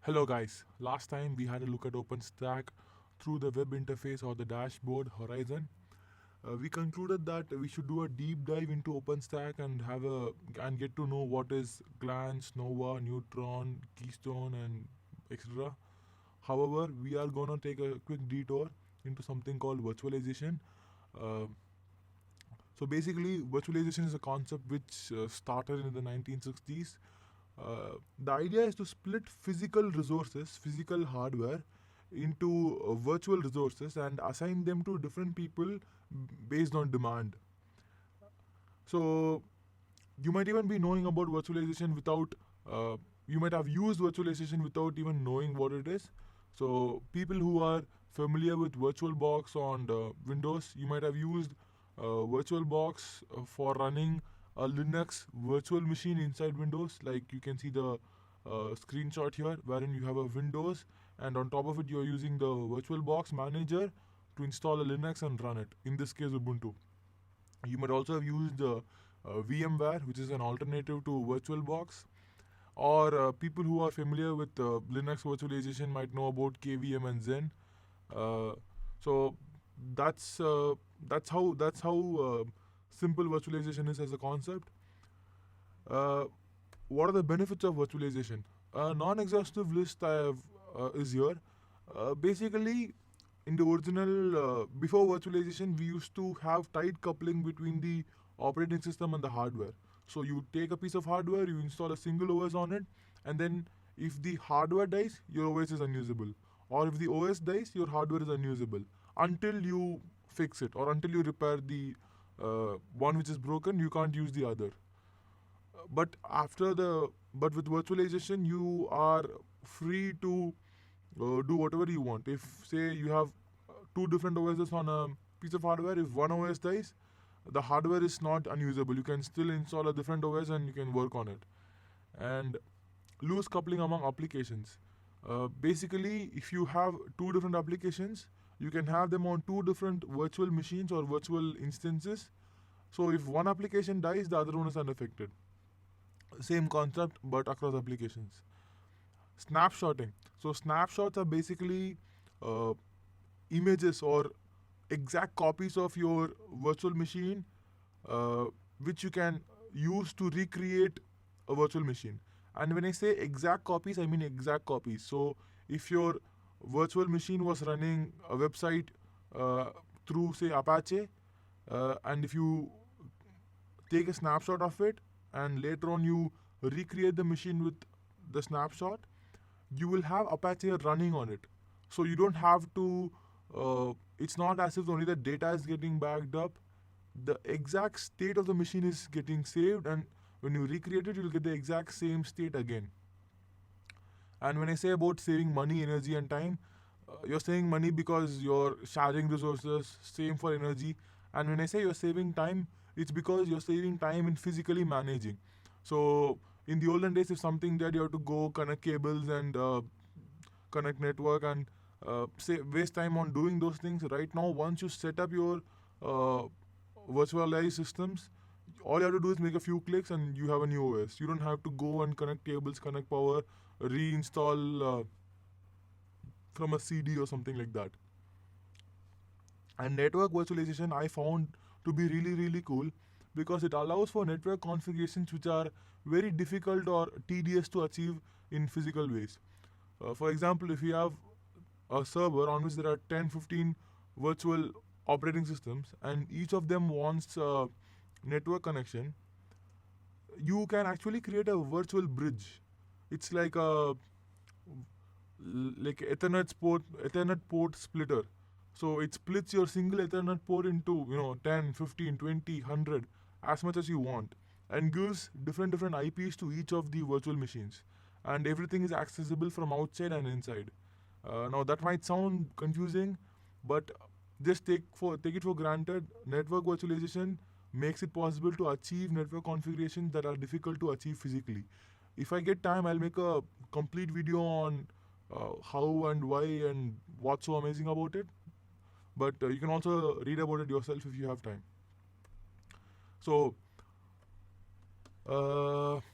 Hello guys, last time we had a look at OpenStack through the web interface or the dashboard Horizon. We concluded that we should do a deep dive into OpenStack and get to know what is Glance, Nova, Neutron, Keystone and etc. However, we are gonna take a quick detour into something called virtualization. Uh, so basically, virtualization is a concept which started in the 1960s. The idea is to split physical resources, physical hardware, into virtual resources and assign them to different people based on demand. So you might even be knowing about virtualization without, you might have used virtualization without even knowing what it is. So people who are familiar with VirtualBox on Windows, you might have used VirtualBox for running a Linux virtual machine inside Windows. Like you can see the screenshot here, wherein you have a Windows, and on top of it, you're using the VirtualBox manager to install a Linux and run it. In this case, Ubuntu. You might also have used VMware, which is an alternative to VirtualBox. Or people who are familiar with Linux virtualization might know about KVM and Zen. Uh, so that's how simple virtualization is as a concept. Uh, what are the benefits of virtualization? A non-exhaustive list I have is here. Basically, in the original before virtualization, we used to have tight coupling between the operating system and the hardware. So you take a piece of hardware, you install a single OS on it, and then if the hardware dies, your OS is unusable, or if the OS dies, your hardware is unusable until you fix it or until you repair the one which is broken. You can't use the other. But with virtualization, you are free to do whatever you want. If say you have two different OSs on a piece of hardware, if one OS dies, the hardware is not unusable. You can still install a different OS and you can work on it. And loose coupling among applications. Basically, if you have two different applications, you can have them on two different virtual machines or virtual instances. So if one application dies, the other one is unaffected. Same concept but across applications. Snapshotting. So snapshots are basically uh, images or exact copies of your virtual machine, uh, which you can use to recreate a virtual machine. And when I say exact copies, I mean exact copies. So if your virtual machine was running a website through say Apache, and if you take a snapshot of it and later on you recreate the machine with the snapshot, you will have Apache running on it. So you don't have to. It's not as if only the data is getting backed up. The exact state of the machine is getting saved, and when you recreate it, you'll get the exact same state again. And when I say about saving money, energy, and time, you're saving money because you're sharing resources, same for energy. And when I say you're saving time, it's because you're saving time in physically managing. So in the olden days, if something that you have to go connect cables and connect network and say waste time on doing those things. Right now, once you set up your uh, virtualized systems, all you have to do is make a few clicks and you have a new OS. You don't have to go and connect cables, connect power, reinstall from a CD or something like that. And network virtualization I found to be really cool because it allows for network configurations which are very difficult or tedious to achieve in physical ways. For example, if you have a server on which there are 10, 15 virtual operating systems and each of them wants a network connection, you can actually create a virtual bridge. It's like a like Ethernet port splitter. So it splits your single Ethernet port into 10, 15, 20, 100, as much as you want, and gives different IPs to each of the virtual machines, and everything is accessible from outside and inside. Now that might sound confusing, but just take it for granted. Network virtualization makes it possible to achieve network configurations that are difficult to achieve physically. If I get time, I'll make a complete video on how and why and what's so amazing about it. But you can also read about it yourself if you have time. So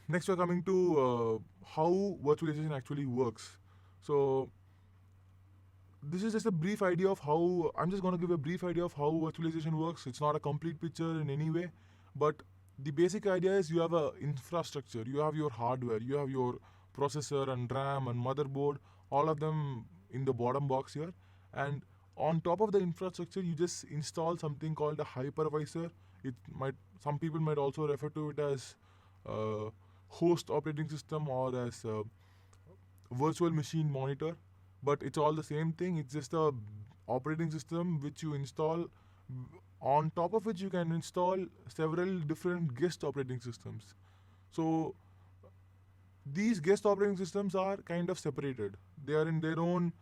next we're coming to how virtualization actually works. So this is just a brief idea of how, I'm just going to give a brief idea of how virtualization works. It's not a complete picture in any way, but the basic idea is you have a infrastructure, you have your hardware, you have your processor and RAM and motherboard, all of them in the bottom box here. And on top of the infrastructure, you just install something called a hypervisor. It might, some people might also refer to it as host operating system or as virtual machine monitor, but it's all the same thing. It's just a operating system which you install, on top of which you can install several different guest operating systems. So these guest operating systems are kind of separated. They are in their own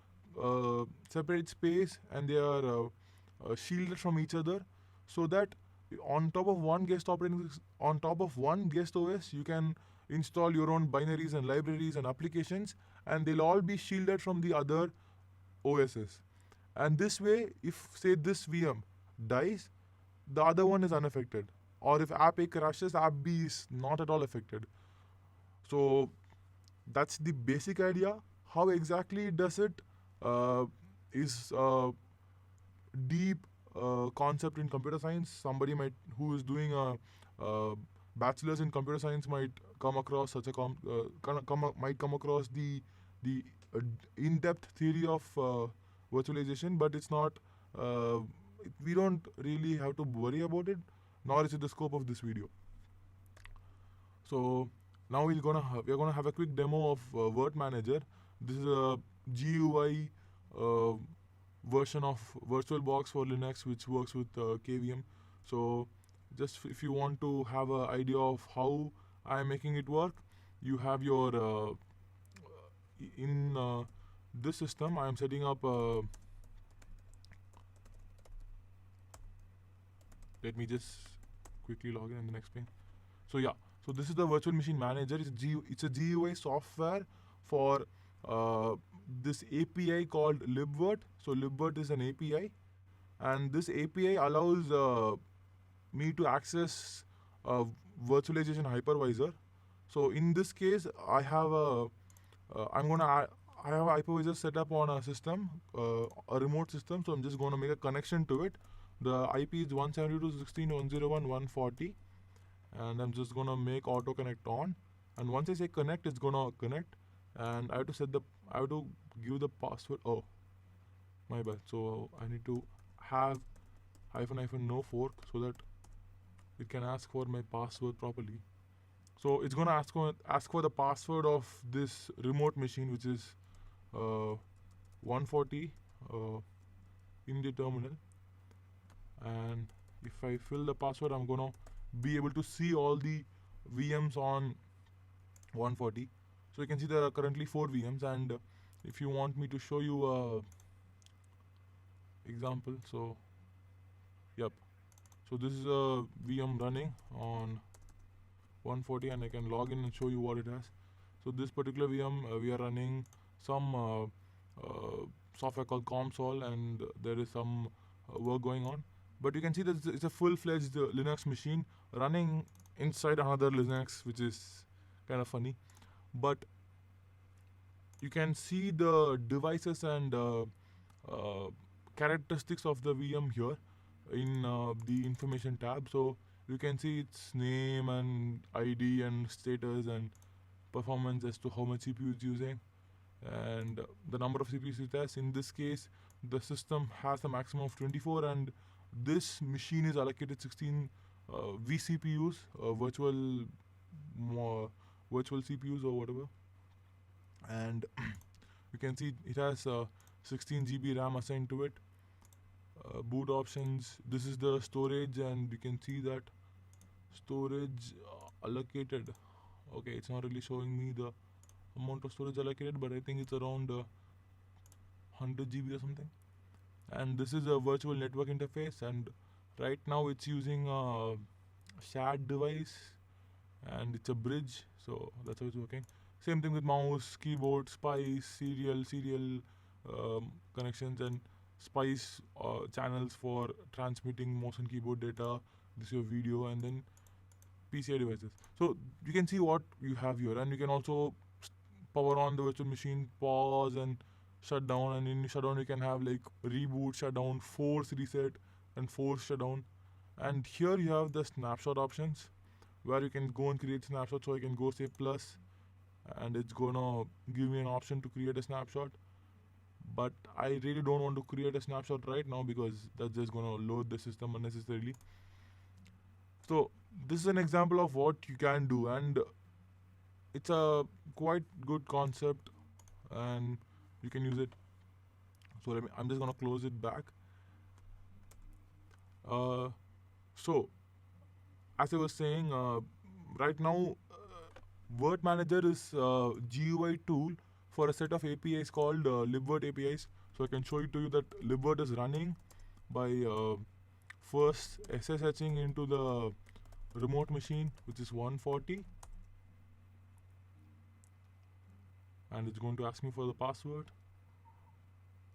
separate space, and they are shielded from each other, so that on top of one guest operating on top of one guest OS, you can install your own binaries and libraries and applications, and they'll all be shielded from the other OSs. And this way, if say this VM dies, the other one is unaffected. Or if app A crashes, app B is not at all affected. So that's the basic idea. How exactly it does it is deep concept in computer science. Somebody might who is doing a bachelor's in computer science might come across such a might come across the in-depth theory of virtualization, but it's not. We don't really have to worry about it, nor is it the scope of this video. So now we're gonna have a quick demo of Word Manager. This is a GUI version of VirtualBox for Linux, which works with KVM. So just if you want to have an idea of how I'm making it work, you have your in this system I am setting up let me just quickly log in and then explain. So yeah, so this is the virtual machine manager. It's a GUI software for this API called libvirt. So libvirt is an API, and this API allows me to access a virtualization hypervisor. So in this case, I have a I have a hypervisor set up on a system, a remote system. So I'm just going to make a connection to it. The IP is 172.168.101.140, and I'm just gonna make auto connect on. And once I say connect, it's gonna connect, and I have to give the password. Oh, my bad. So I need to have hyphen no fork so that it can ask for my password properly. So it's gonna ask for the password of this remote machine, which is 140 in the terminal. And if I fill the password, I'm gonna be able to see all the VMs on 140. So you can see there are currently 4 VMs, and if you want me to show you a example, so yep, so this is a VM running on 140, and I can log in and show you what it has. So this particular VM, we are running some software called COMSOL, and there is some work going on. But you can see that it's a full-fledged Linux machine running inside another Linux, which is kind of funny. But you can see the devices and characteristics of the VM here in the information tab. So you can see its name and ID and status and performance as to how much CPU it's using and the number of CPUs it has. In this case, the system has a maximum of 24, and this machine is allocated 16 vCPUs, virtual CPUs or whatever. And you can see it has 16 GB RAM assigned to it. Boot options, this is the storage, and you can see that storage allocated. Okay, it's not really showing me the amount of storage allocated, but I think it's around 100 GB or something. And this is a virtual network interface, and right now it's using a shared device, and it's a bridge, so that's how it's working. Same thing with mouse, keyboard, spice, serial connections, and spice channels for transmitting mouse and keyboard data. This is your video, and then PCI devices. So you can see what you have here, and you can also power on the virtual machine, pause and shut down. And in shutdown you can have like reboot, shutdown, force reset, and force shutdown. And here you have the snapshot options where you can go and create snapshot. So I can go say plus, and it's gonna give me an option to create a snapshot. But I really don't want to create a snapshot right now because that's just gonna load the system unnecessarily. So this is an example of what you can do, and it's a quite good concept, and you can use it. So I'm just gonna close it back. So as I was saying, right now, Word Manager is a GUI tool for a set of APIs called libvirt APIs. So I can show it to you that libvirt is running by first SSHing into the remote machine, which is 140, and it's going to ask me for the password,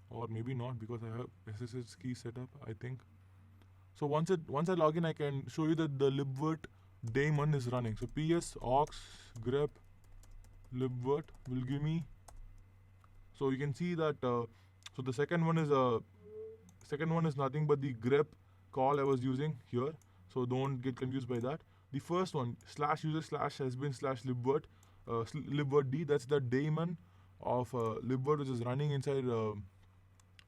or maybe not because I have SSH key set up, I think. So once I log in, I can show you that the libvirt daemon is running. So ps aux grep libvirt will give me. So you can see that. So the second one is nothing but the grep call I was using here. So don't get confused by that. The first one /user/has been/libvirt libvirt d. That's the daemon of libvirt which is running inside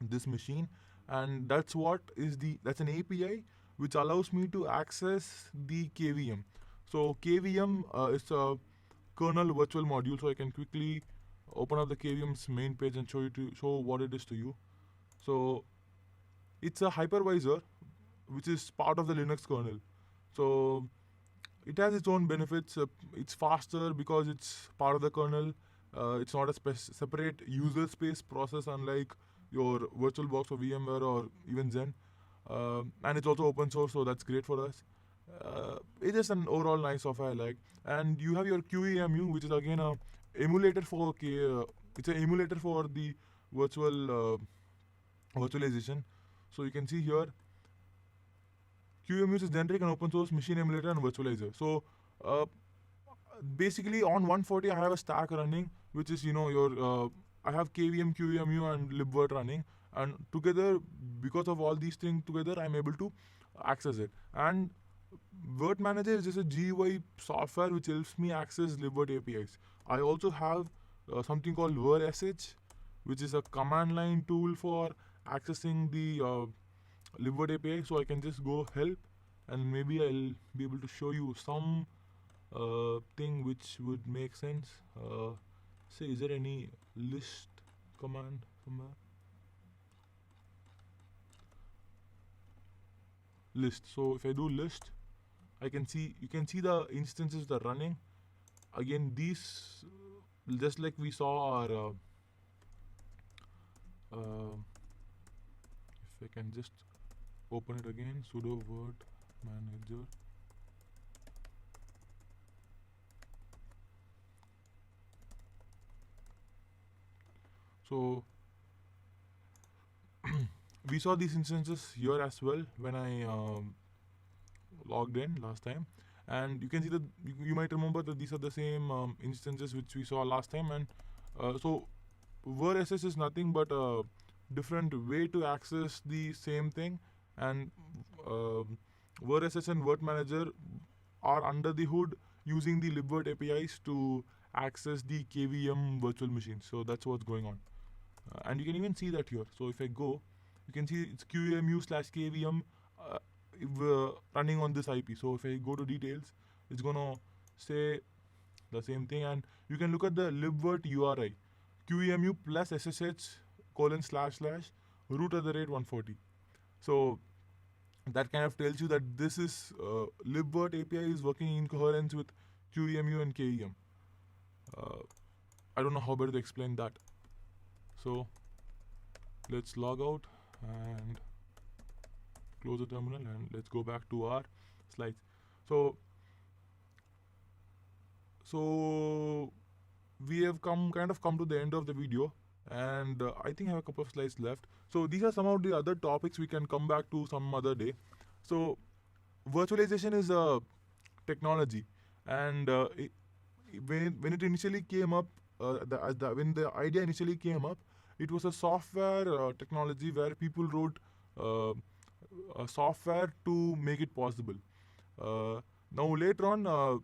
this machine, and that's an API which allows me to access the KVM. So KVM is a kernel virtual module, so I can quickly open up the KVM's main page and show what it is to you. So it's a hypervisor which is part of the Linux kernel. So it has its own benefits. It's faster because it's part of the kernel. It's not a separate user space process unlike your VirtualBox or VMware or even Zen. And it's also open source, so that's great for us. It is an overall nice software I like. And you have your QEMU, which is again a emulator for it's an emulator for the virtualization. So you can see here, QEMU is generic and open source machine emulator and virtualizer. So basically on 140 I have a stack running, which is your I have KVM, QEMU, and libvirt running, and together, because of all these things together, I'm able to access it. And Word Manager is just a GUI software which helps me access libvirt APIs. I also have something called virsh, which is a command line tool for accessing the libvirt API. So I can just go help, and maybe I'll be able to show you some thing which would make sense. Say, is there any list command somewhere? List. So if I do list, you can see the instances that are running. Again, these, just like we saw, are if I can just open it again, sudo word manager. So we saw these instances here as well when I logged in last time, and you can see that you might remember that these are the same instances which we saw last time. And so virsh is nothing but a different way to access the same thing, and virsh and Word Manager are under the hood using the libvirt APIs to access the KVM virtual machine. So that's what's going on. And you can even see that here. So if I go, you can see it's QEMU/KVM running on this IP. So if I go to details, it's gonna say the same thing, and you can look at the libvirt URI, QEMU plus SSH :/root@140. So that kind of tells you that this is libvirt API is working in coherence with QEMU and KEM. I don't know how better to explain that. So let's log out and close the terminal, and let's go back to our slides. So we have come to the end of the video, and I think I have a couple of slides left. So these are some of the other topics we can come back to some other day. So virtualization is a technology, and when it initially came up, when the idea initially came up, it was a software technology where people wrote uh, a software to make it possible. Uh, Now later on,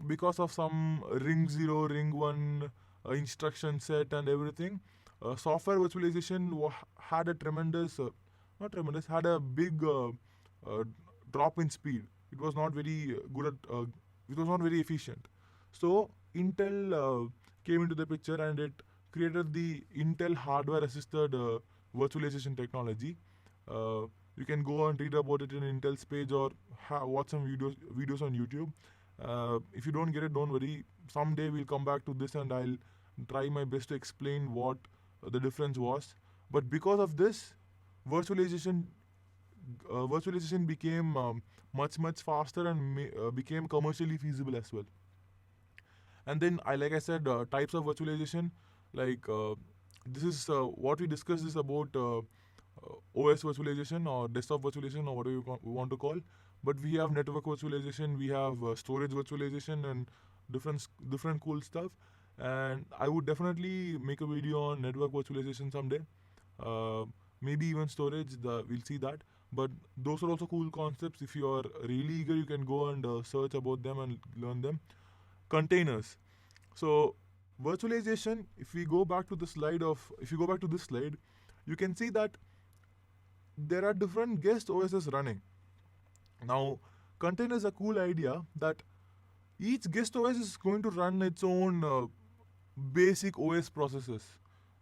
because of some ring 0, ring 1 instruction set and everything, software virtualization had a tremendous, not tremendous, had a big uh, drop in speed. It was not very good at, it was not very efficient. So Intel came into the picture and it created the Intel hardware assisted virtualization technology. Uh, you can go and read about it in Intel's page or watch some videos on YouTube. If you don't get it, don't worry. Someday we'll come back to this and I'll try my best to explain what the difference was. But because of this, virtualization virtualization became much faster and became commercially feasible as well. And then like I said, types of virtualization, like this is what we discussed is about OS virtualization or desktop virtualization or whatever we want to call. But we have network virtualization, we have storage virtualization, and different cool stuff. And I would definitely make a video on network virtualization someday. Uh, Maybe even storage. We'll see that. But those are also cool concepts. If you are really eager, you can go and search about them and learn them. Containers. So virtualization. If you go back to this slide, you can see that there are different guest OSs running. Now, containers a cool idea that each guest OS is going to run its own basic OS processes.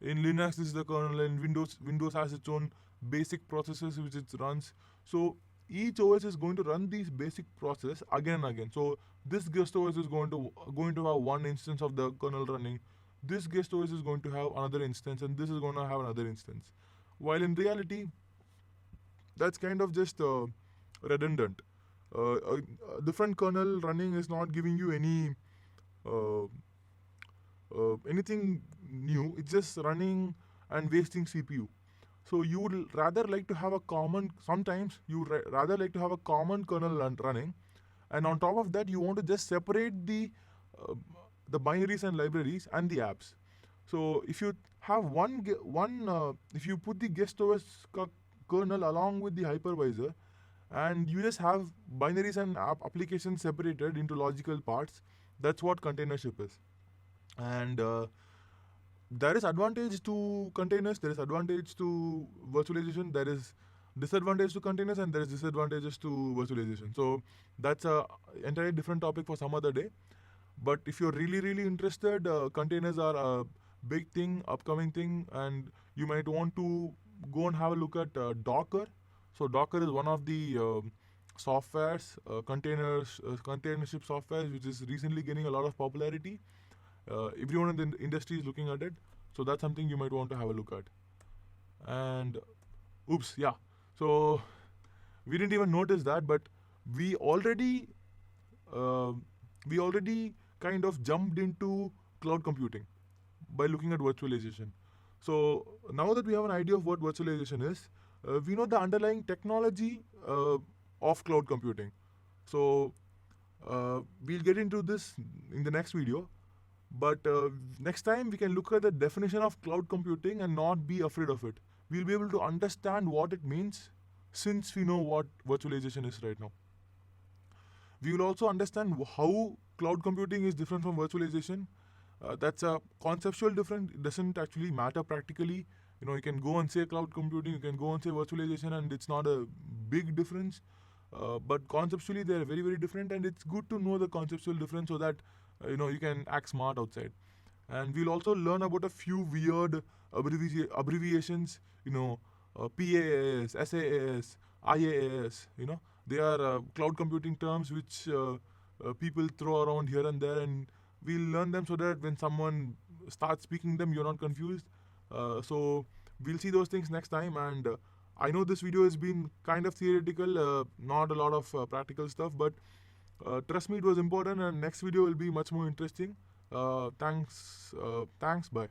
In Linux, this is the kernel, and Windows has its own basic processes which it runs. So each OS is going to run these basic process again and again. So this guest OS is going to have one instance of the kernel running. This guest OS is going to have another instance, and this is going to have another instance. While in reality, that's kind of just redundant. A different kernel running is not giving you uh, anything new. It's just running and wasting CPU. So you would rather like to have a common. Sometimes you rather like to have a common kernel running, and on top of that, you want to just separate uh, the binaries and libraries and the apps. So if you have if you put the guest OS kernel along with the hypervisor, and you just have binaries and applications separated into logical parts, that's what containership is. And there is advantage to containers, there is advantage to virtualization, there is disadvantage to containers, and there is disadvantages to virtualization. So that's a entirely different topic for some other day. But if you're really interested, containers are a big thing, upcoming thing, and you might want to go and have a look at Docker. So Docker is one of the softwares, containership softwares, which is recently gaining a lot of popularity. Everyone in the industry is looking at it. So that's something you might want to have a look at. And oops, yeah. So we didn't even notice that, but we already uh, kind of jumped into cloud computing by looking at virtualization. So now that we have an idea of what virtualization is, we know the underlying technology of cloud computing. So we'll get into this in the next video. But next time we can look at the definition of cloud computing and not be afraid of it. We'll be able to understand what it means since we know what virtualization is right now. We will also understand how cloud computing is different from virtualization. That's a conceptual difference. It doesn't actually matter practically. You can go and say cloud computing, you can go and say virtualization, and it's not a big difference. But conceptually, they're very different, and it's good to know the conceptual difference so that you can act smart outside. And we'll also learn about a few weird abbreviations. PaaS, SaaS, IaaS. They are cloud computing terms which people throw around here and there, and we'll learn them so that when someone starts speaking them, you're not confused. So we'll see those things next time. And I know this video has been kind of theoretical, not a lot of practical stuff, but trust me, it was important, and next video will be much more interesting. Thanks. Bye.